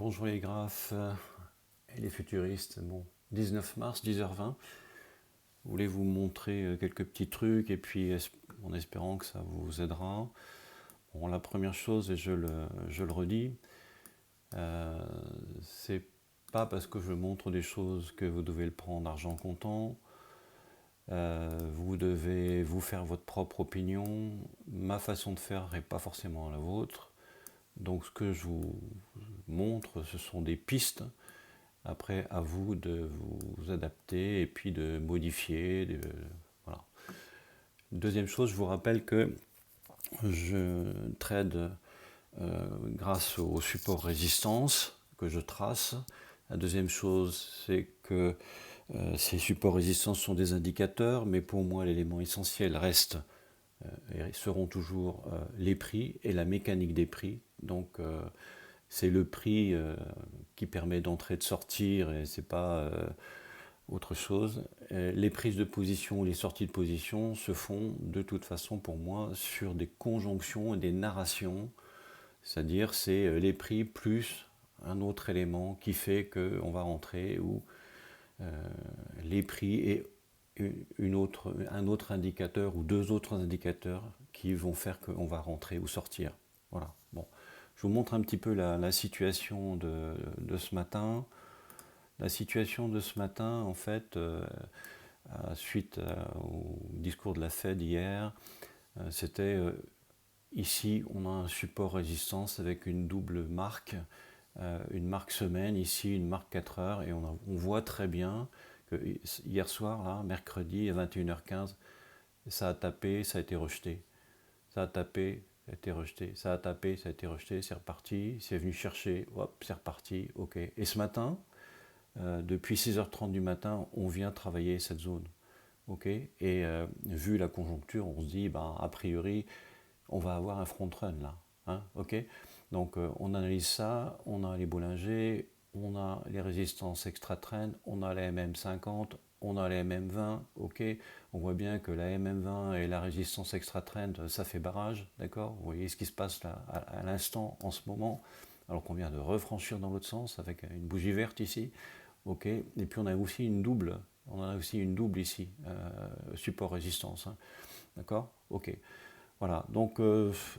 Bonjour les graphes et les futuristes. Bon, 19 mars, 10h20. Je voulais vous montrer quelques petits trucs et puis en espérant que ça vous aidera. Bon, la première chose, et je le redis, c'est pas parce que je montre des choses que vous devez le prendre argent comptant. Vous devez vous faire votre propre opinion. Ma façon de faire n'est pas forcément la vôtre. Donc ce que je vous montre, ce sont des pistes. Après, à vous de vous adapter et puis de modifier. Voilà. Deuxième chose, je vous rappelle que je trade grâce au support résistance que je trace. La deuxième chose, c'est que ces supports résistance sont des indicateurs, mais pour moi, l'élément essentiel reste et seront toujours les prix et la mécanique des prix. Donc, c'est le prix qui permet d'entrer et de sortir, et c'est pas autre chose. Les prises de position ou les sorties de position se font de toute façon pour moi sur des conjonctions et des narrations, c'est-à-dire c'est les prix plus un autre élément qui fait qu'on va rentrer, ou les prix et un autre indicateur ou deux autres indicateurs qui vont faire qu'on va rentrer ou sortir. Voilà. Bon. Je vous montre un petit peu la situation de ce matin. La situation de ce matin, en fait, suite au discours de la Fed hier, c'était ici, on a un support résistance avec une double marque, une marque semaine, ici une marque 4 heures, et on voit très bien que hier soir, là, mercredi à 21h15, ça a tapé, ça a été rejeté. Ça a tapé, ça a été rejeté. Ça a tapé, ça a été rejeté, c'est reparti. C'est venu chercher, hop, c'est reparti, ok. Et ce matin, depuis 6h30 du matin, on vient travailler cette zone. Okay, et vu la conjoncture, on se dit, ben, a priori, on va avoir un front run là. Hein, okay. Donc on analyse ça, on a les Bollinger, on a les résistances extra-trend, on a la MM50, on a la MM20, ok. On voit bien que la MM20 et la résistance extra-trend, ça fait barrage, d'accord. Vous voyez ce qui se passe là à l'instant, en ce moment, alors qu'on vient de refranchir dans l'autre sens avec une bougie verte ici, ok. Et puis on a aussi une double ici, support résistance, hein. D'accord, ok. Voilà, donc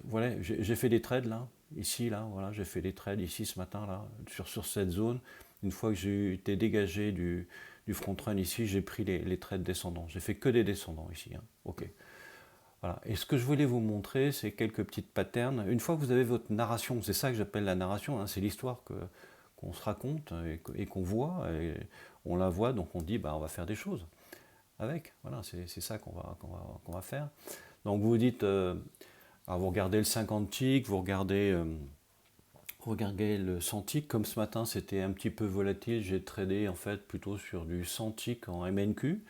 voilà, j'ai fait des trades là, ici, là, voilà, j'ai fait des trades ici ce matin, là, sur cette zone. Une fois que j'ai été dégagé du front run ici, j'ai pris les trades descendants. J'ai fait que des descendants ici, hein. Ok. Voilà. Et ce que je voulais vous montrer, c'est quelques petites patterns. Une fois que vous avez votre narration, c'est ça que j'appelle la narration, hein, c'est l'histoire qu'on se raconte et qu'on voit, et on la voit, donc on dit, bah, on va faire des choses avec. Voilà, c'est ça qu'on va faire. Donc vous vous dites, alors vous regardez le 50 tick, vous regardez le 100 tick, comme ce matin c'était un petit peu volatile, j'ai tradé en fait plutôt sur du 100 tick en MNQ.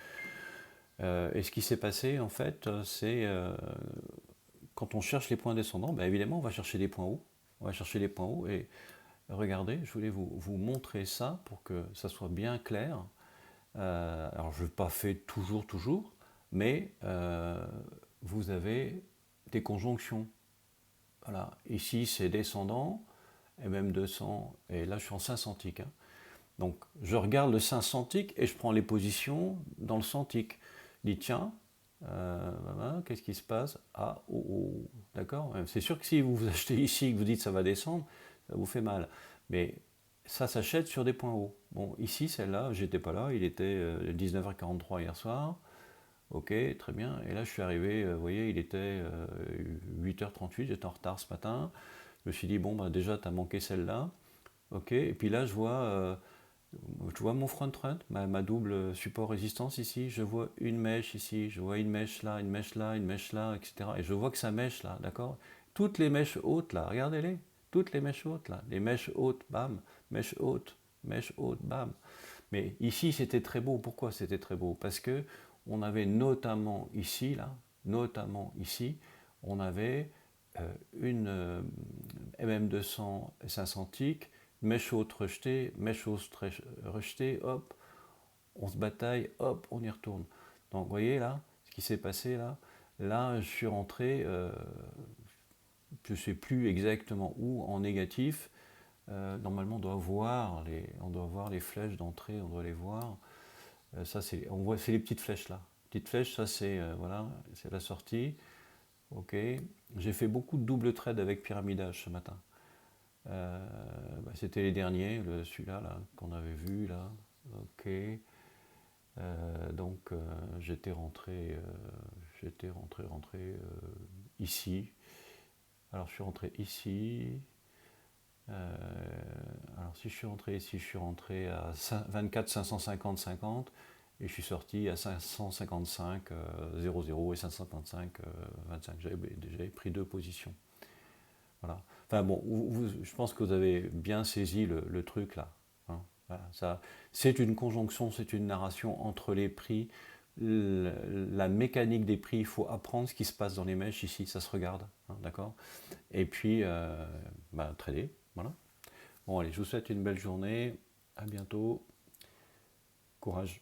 Et ce qui s'est passé en fait, c'est quand on cherche les points descendants, ben évidemment on va chercher des points hauts. On va chercher les points hauts, et regardez, je voulais vous montrer ça pour que ça soit bien clair. Alors je ne l'ai pas fait toujours, mais vous avez des conjonctions. Voilà, ici c'est descendant, et même 200, et là je suis en 500 tick, hein. Donc je regarde le 500 tick et je prends les positions dans le 100 tick. Je dis tiens, qu'est-ce qui se passe? Ah, oh, oh, d'accord. C'est sûr que si vous achetez ici et que vous dites ça va descendre, ça vous fait mal. Mais ça s'achète sur des points hauts. Bon, ici, celle-là, j'étais pas là, il était 19h43 hier soir. Ok, très bien. Et là, je suis arrivé, vous voyez, il était 8h38, j'étais en retard ce matin. Je me suis dit, bon, bah, déjà, tu as manqué celle-là. Ok, et puis là, je vois mon front run, ma double support résistance ici. Je vois une mèche ici, je vois une mèche là, une mèche là, une mèche là, etc. Et je vois que ça mèche là, d'accord. Toutes les mèches hautes là, regardez-les. Toutes les mèches hautes là. Les mèches hautes, bam. Mèche haute, bam. Mais ici, c'était très beau. Pourquoi c'était très beau? Parce que on avait notamment ici, là, on avait une MM200 500 tick, mèche haute rejetée, mèche haute rejetée, hop, on se bataille, hop, on y retourne. Donc, vous voyez là, ce qui s'est passé là, je suis rentré, je ne sais plus exactement où, en négatif, normalement on doit voir les flèches d'entrée, on doit les voir. Ça c'est les petites flèches là. Petites flèches, ça c'est voilà, c'est la sortie. Ok. J'ai fait beaucoup de double trade avec pyramidage ce matin. C'était les derniers, celui-là là, qu'on avait vu là. Ok. Donc j'étais rentré ici. Alors je suis rentré ici. Alors si je suis rentré ici, je suis rentré à 24 550 50 et je suis sorti à 555 00 et 555 25. J'avais pris deux positions. Voilà. Enfin bon, je pense que vous avez bien saisi le truc là. Hein. Voilà, ça, c'est une conjonction, c'est une narration entre les prix, la mécanique des prix. Il faut apprendre ce qui se passe dans les mèches ici, ça se regarde, hein, d'accord. Et puis, trader, voilà. Bon allez, je vous souhaite une belle journée, à bientôt, courage.